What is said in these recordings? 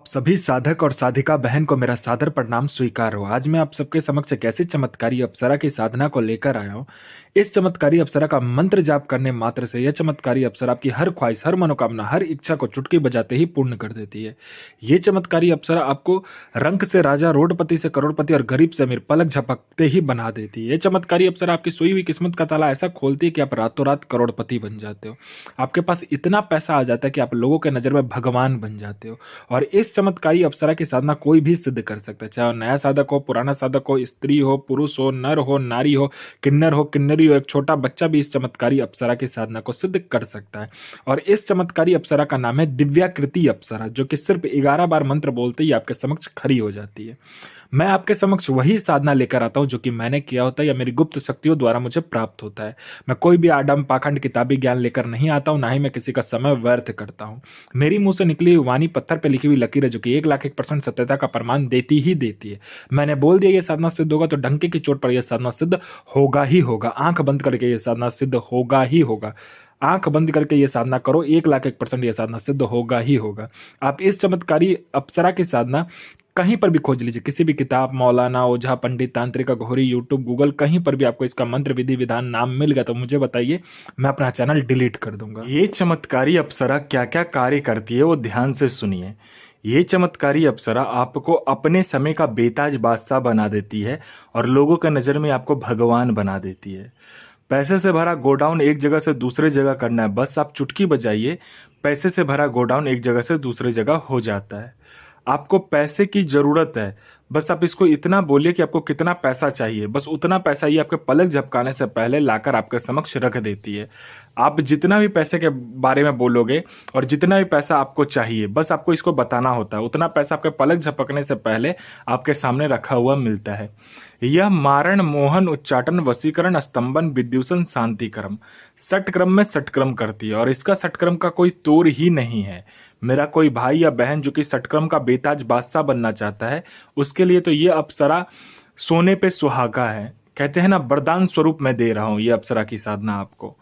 सभी साधक और साधिका बहन को मेरा सादर प्रणाम स्वीकार हो। आज मैं आप सबके समक्ष एक ऐसी चमत्कारी अप्सरा की साधना को लेकर आया हूँ। इस चमत्कारी अप्सरा का मंत्र जाप करने मात्र से यह चमत्कारी अप्सरा आपकी हर ख्वाहिश, हर मनोकामना, हर इच्छा को चुटकी बजाते ही पूर्ण कर देती है। ये चमत्कारी अप्सरा आपको रंक से राजा, रोडपति से करोड़पति और गरीब से अमीर पलक झपकते ही बना देती है। ये चमत्कारी अप्सरा आपकी सोई हुई किस्मत का ताला ऐसा खोलती है कि आप रातों रात करोड़पति बन जाते हो। आपके पास इतना पैसा आ जाता है कि आप लोगों के नजर में भगवान बन जाते हो। और इस चमत्कारी अप्सरा की साधना कोई भी सिद्ध कर सकता है, चाहे वो नया साधक हो, पुराना साधक हो, स्त्री हो, पुरुष हो, नर हो, नारी हो, किन्नर हो, किन्नरी हो, एक छोटा बच्चा भी इस चमत्कारी अप्सरा की साधना को सिद्ध कर सकता है। और इस चमत्कारी अप्सरा का नाम है दिव्याकृति अप्सरा, जो कि सिर्फ 11 बार मंत्र बोलते ही आपके समक्ष खड़ी हो जाती है। मैं आपके समक्ष वही साधना लेकर आता हूं जो कि मैंने किया होता है या मेरी गुप्त शक्तियों द्वारा मुझे प्राप्त होता है। मैं कोई भी आडम पाखंड किताबी ज्ञान लेकर नहीं आता हूं, ना ही मैं किसी का समय व्यर्थ करता हूं। मेरी मुंह से निकली हुई वाणी पत्थर पे लिखी हुई लकीर है, जो कि 1,01% सत्यता का प्रमाण देती ही देती है। मैंने बोल दिया ये साधना सिद्ध होगा तो डंके की चोट पर यह साधना सिद्ध होगा ही होगा। आंख बंद करके यह साधना सिद्ध होगा ही होगा। आंख बंद करके यह साधना करो, 1,01% यह साधना सिद्ध होगा ही होगा। आप इस चमत्कारी अप्सरा की साधना कहीं पर भी खोज लीजिए, किसी भी किताब, मौलाना, ओझा, पंडित, तांत्रिक, अघोरी, यूट्यूब, गूगल, कहीं पर भी आपको इसका मंत्र, विधि, विधान, नाम मिल गया तो मुझे बताइए, मैं अपना चैनल डिलीट कर दूंगा। ये चमत्कारी अप्सरा क्या क्या कार्य करती है वो ध्यान से सुनिए। ये चमत्कारी अप्सरा आपको अपने समय का बेताज बादशाह बना देती है और लोगों के नज़र में आपको भगवान बना देती है। पैसे से भरा गोडाउन एक जगह से दूसरे जगह करना है, बस आप चुटकी बजाइए, पैसे से भरा गोडाउन एक जगह से दूसरी जगह हो जाता है। आपको पैसे की जरूरत है, बस आप इसको इतना बोलिए कि आपको कितना पैसा चाहिए, बस उतना पैसा ये आपके पलक झपकाने से पहले लाकर आपके समक्ष रख देती है। आप जितना भी पैसे के बारे में बोलोगे और जितना भी पैसा आपको चाहिए, बस आपको इसको बताना होता है, उतना पैसा आपके पलक झपकने से पहले आपके सामने रखा हुआ मिलता है। यह मारण, मोहन, उच्चाटन, वशीकरण, स्तंभन, विद्युषण, शांतिक्रम, षटक्रम में षटक्रम करती है और इसका षटक्रम का कोई तोड़ ही नहीं है। मेरा कोई भाई या बहन जो कि षटक्रम का बेताज बादशाह बनना चाहता है, उसके लिए तो ये अप्सरा सोने पे सुहागा है। कहते हैं ना, वरदान स्वरूप मैं दे रहा हूं ये अप्सरा की साधना आपको।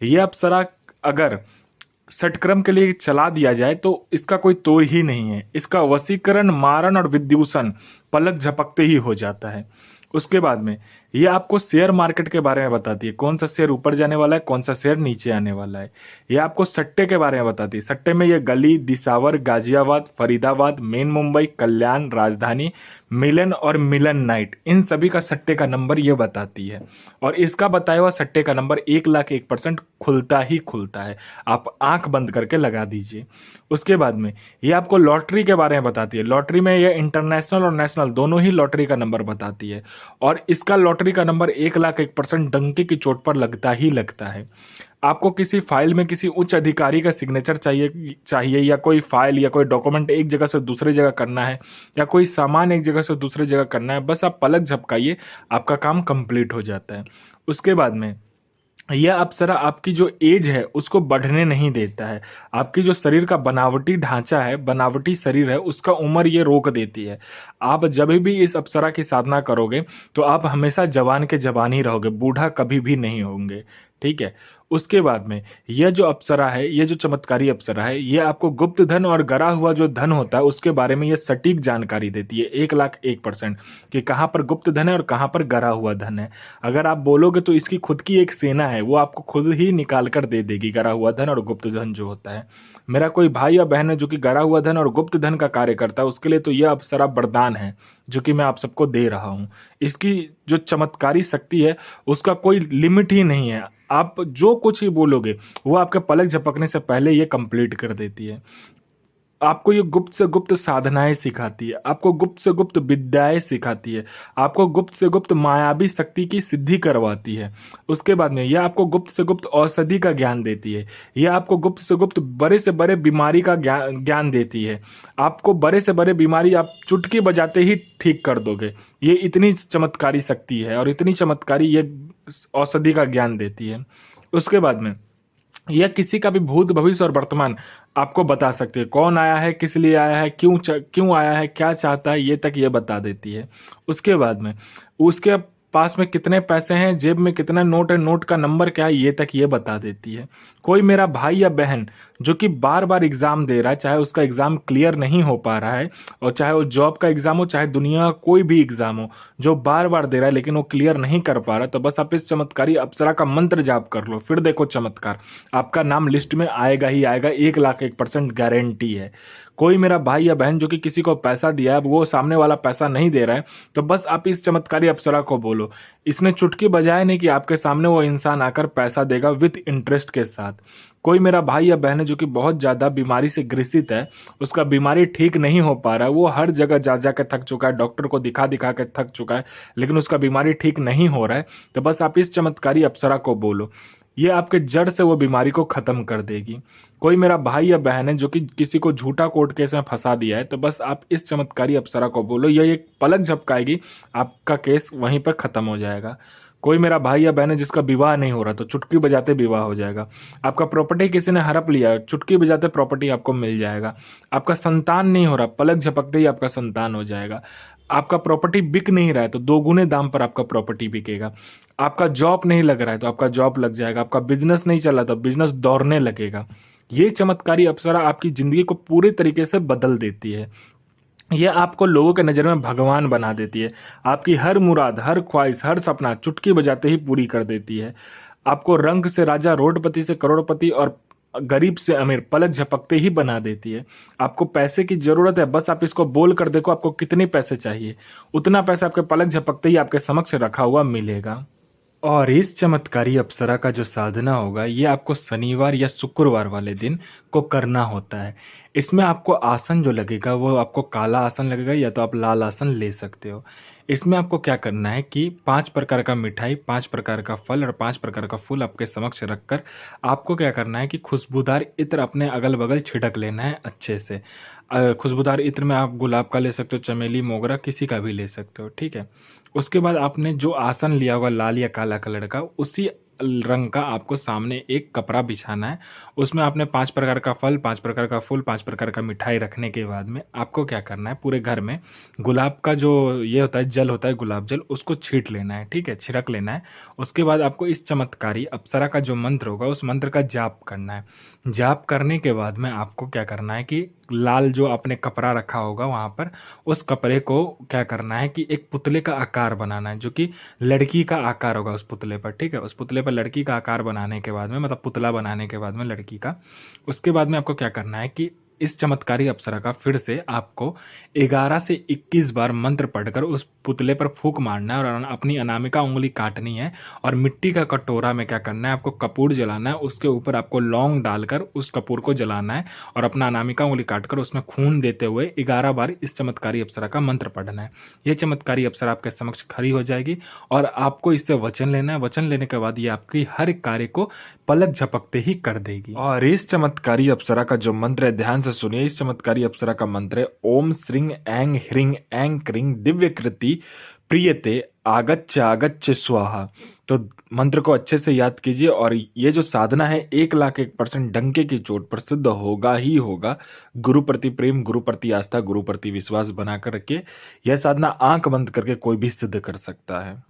ये अप्सरा अगर षटक्रम के लिए चला दिया जाए तो इसका कोई तोड़ ही नहीं है। इसका वशीकरण, मारण और विद्युषण पलक झपकते ही हो जाता है। उसके बाद में ये आपको शेयर मार्केट के बारे में बताती है, कौन सा शेयर ऊपर जाने वाला है, कौन सा शेयर नीचे आने वाला है। ये आपको सट्टे के बारे में बताती है। सट्टे में ये गली, दिसावर, गाजियाबाद, फरीदाबाद, मेन मुंबई, कल्याण, राजधानी, मिलन और मिलन नाइट, इन सभी का सट्टे का नंबर ये बताती है। और इसका बताया हुआ सट्टे का नंबर 1,01% खुलता ही खुलता है। आप आंख बंद करके लगा दीजिए। उसके बाद में ये आपको लॉटरी के बारे में बताती है। लॉटरी में ये इंटरनेशनल और नेशनल दोनों ही लॉटरी का नंबर बताती है। और इसका लॉटरी का नंबर 1,01% डंके की चोट पर लगता ही लगता है। आपको किसी फाइल में किसी उच्च अधिकारी का सिग्नेचर चाहिए या कोई फाइल या कोई डॉक्यूमेंट एक जगह से दूसरी जगह करना है या कोई सामान एक जगह से दूसरी जगह करना है, बस आप पलक झपकाइए, आपका काम कंप्लीट हो जाता है। उसके बाद में यह अप्सरा आपकी जो एज है उसको बढ़ने नहीं देता है। आपकी जो शरीर का बनावटी ढांचा है, बनावटी शरीर है, उसका उम्र ये रोक देती है। आप जब भी इस अप्सरा की साधना करोगे तो आप हमेशा जवान के जवान ही रहोगे, बूढ़ा कभी भी नहीं होंगे। ठीक है। उसके बाद में यह जो अप्सरा है, ये जो चमत्कारी अप्सरा है, ये आपको गुप्त धन और गरा हुआ जो धन होता है उसके बारे में ये सटीक जानकारी देती है 1,01% कि कहाँ पर गुप्त धन है और कहाँ पर गरा हुआ धन है। अगर आप बोलोगे तो इसकी खुद की एक सेना है, वो आपको खुद ही निकाल कर दे देगी गरा हुआ धन और गुप्त धन जो होता है। मेरा कोई भाई या बहन है जो कि गरा हुआ धन और गुप्त धन का कार्य करता है, उसके लिए तो यह अप्सरा वरदान है जो कि मैं आप सबको दे रहा हूँ। इसकी जो चमत्कारी शक्ति है उसका कोई लिमिट ही नहीं है। आप जो कुछ ही बोलोगे वो आपके पलक झपकने से पहले ये कंप्लीट कर देती है। आपको ये गुप्त से गुप्त साधनाएं सिखाती है, आपको गुप्त से गुप्त विद्याएं सिखाती है, आपको गुप्त से गुप्त मायावी शक्ति की सिद्धि करवाती है। उसके बाद में यह आपको गुप्त से गुप्त औषधि का ज्ञान देती है। यह आपको गुप्त से गुप्त बड़े से बड़े बीमारी का ज्ञान देती है। आपको बड़े से बड़े बीमारी आप चुटकी बजाते ही ठीक कर दोगे। ये इतनी चमत्कारी शक्ति है और इतनी चमत्कारी ये औषधि का ज्ञान देती है। उसके बाद में यह किसी का भी भूत, भविष्य और वर्तमान आपको बता सकती है। कौन आया है, किस लिए आया है, क्यों आया है, क्या चाहता है, ये तक ये बता देती है। उसके बाद में उसके पास में कितने पैसे हैं, जेब में कितना नोट है, नोट का नंबर क्या है, ये तक ये बता देती है। कोई मेरा भाई या बहन जो कि बार बार एग्जाम दे रहा है, चाहे उसका एग्जाम क्लियर नहीं हो पा रहा है, और चाहे वो जॉब का एग्जाम हो, चाहे दुनिया का कोई भी एग्जाम हो, जो बार बार दे रहा है लेकिन वो क्लियर नहीं कर पा रहा, तो बस आप इस चमत्कारी अप्सरा का मंत्र जाप कर लो, फिर देखो चमत्कार, आपका नाम लिस्ट में आएगा ही आएगा, 1,01% गारंटी है। कोई मेरा भाई या बहन जो कि किसी को पैसा दिया है, वो सामने वाला पैसा नहीं दे रहा है, तो बस आप इस चमत्कारी अप्सरा को बोलो, इसने चुटकी बजाए नहीं कि आपके सामने वो इंसान आकर पैसा देगा विद इंटरेस्ट के साथ। कोई मेरा भाई या बहन है जो कि बहुत ज्यादा बीमारी से ग्रसित है, उसका बीमारी ठीक नहीं हो पा रहा है, वो हर जगह जा जा के थक चुका है, डॉक्टर को दिखा दिखा के थक चुका है, लेकिन उसका बीमारी ठीक नहीं हो रहा है, तो बस आप इस चमत्कारी अप्सरा को बोलो, ये आपके जड़ से वो बीमारी को खत्म कर देगी। कोई मेरा भाई या बहन है जो कि किसी को झूठा कोर्ट केस में फंसा दिया है, तो बस आप इस चमत्कारी अप्सरा को बोलो, यह एक पलक झपकाएगी, आपका केस वहीं पर खत्म हो जाएगा। कोई मेरा भाई या बहन है जिसका विवाह नहीं हो रहा, तो चुटकी बजाते विवाह हो जाएगा। आपका प्रॉपर्टी किसी ने हड़प लिया, चुटकी बजाते प्रॉपर्टी आपको मिल जाएगा। आपका संतान नहीं हो रहा, पलक झपकते ही आपका संतान हो जाएगा। आपका प्रॉपर्टी बिक नहीं रहा है, तो 2 गुने दाम पर आपका प्रॉपर्टी बिकेगा। आपका जॉब नहीं लग रहा है, तो आपका जॉब लग जाएगा। आपका बिजनेस नहीं चला, तो बिजनेस दौड़ने लगेगा। ये चमत्कारी अप्सरा आपकी जिंदगी को पूरी तरीके से बदल देती है। यह आपको लोगों के नज़र में भगवान बना देती है। आपकी हर मुराद, हर ख्वाहिश, हर सपना चुटकी बजाते ही पूरी कर देती है। आपको रंक से राजा, रोडपति से करोड़पति और गरीब से अमीर पलक झपकते ही बना देती है। आपको पैसे की जरूरत है, बस आप इसको बोल कर देखो आपको कितने पैसे चाहिए, उतना पैसा आपके पलक झपकते ही आपके समक्ष रखा हुआ मिलेगा। और इस चमत्कारी अप्सरा का जो साधना होगा, ये आपको शनिवार या शुक्रवार वाले दिन को करना होता है। इसमें आपको आसन जो लगेगा वो आपको काला आसन लगेगा, या तो आप लाल आसन ले सकते हो। इसमें आपको क्या करना है कि 5 प्रकार का मिठाई, 5 प्रकार का फल और 5 प्रकार का फूल आपके समक्ष रखकर आपको क्या करना है कि खुशबूदार इत्र अपने अगल बगल छिड़क लेना है अच्छे से। खुशबूदार इत्र में आप गुलाब का ले सकते हो, चमेली, मोगरा, किसी का भी ले सकते हो, ठीक है। उसके बाद आपने जो आसन लिया होगा लाल या काला कलर का, उसी रंग का आपको सामने एक कपड़ा बिछाना है। उसमें आपने 5 प्रकार का फल, 5 प्रकार का फूल, 5 प्रकार का मिठाई रखने के बाद में आपको क्या करना है, पूरे घर में गुलाब का जो ये होता है जल होता है, गुलाब जल, उसको छींट लेना है, ठीक है, छिड़क लेना है। उसके बाद आपको इस चमत्कारी अप्सरा का जो मंत्र होगा उस मंत्र का जाप करना है। जाप करने के बाद में आपको क्या करना है कि लाल जो आपने कपड़ा रखा होगा वहां पर, उस कपड़े को क्या करना है कि एक पुतले का आकार बनाना है, जो कि लड़की का आकार होगा उस पुतले पर, ठीक है। उस पुतले पर लड़की का आकार बनाने के बाद में, मतलब पुतला बनाने के बाद में लड़की का, उसके बाद में आपको क्या करना है कि इस चमत्कारी अप्सरा का फिर से आपको 11 से 21 बार मंत्र पढ़कर उस पुतले पर फूंक मारना है और अपनी अनामिका उंगली काटनी है। और मिट्टी का कटोरा में क्या करना है, आपको कपूर जलाना है, उसके ऊपर आपको लौंग डालकर उस कपूर को जलाना है और अपना अनामिका उंगली काटकर उसमें खून देते हुए 11 बार इस चमत्कारी अप्सरा का मंत्र पढ़ना है। यह चमत्कारी अप्सरा आपके समक्ष खड़ी हो जाएगी और आपको इससे वचन लेना है। वचन लेने के बाद ये आपकी हर कार्य को पलक झपकते ही कर देगी। और इस चमत्कारी अप्सरा का जो मंत्र है, ध्यान से सुनिए। इस चमत्कारी अप्सरा का मंत्र है ओम श्रीं ऐं ह्रीं ऐं क्रीं दिव्य कृति प्रियते आगच्छ आगच्छ स्वाहा। तो मंत्र को अच्छे से याद कीजिए और ये जो साधना है 1,01% डंके की चोट पर सिद्ध होगा ही होगा। गुरु प्रति प्रेम, गुरु प्रति आस्था, गुरु प्रति विश्वास बनाकर रखिए। यह साधना आंख बंद करके कोई भी सिद्ध कर सकता है।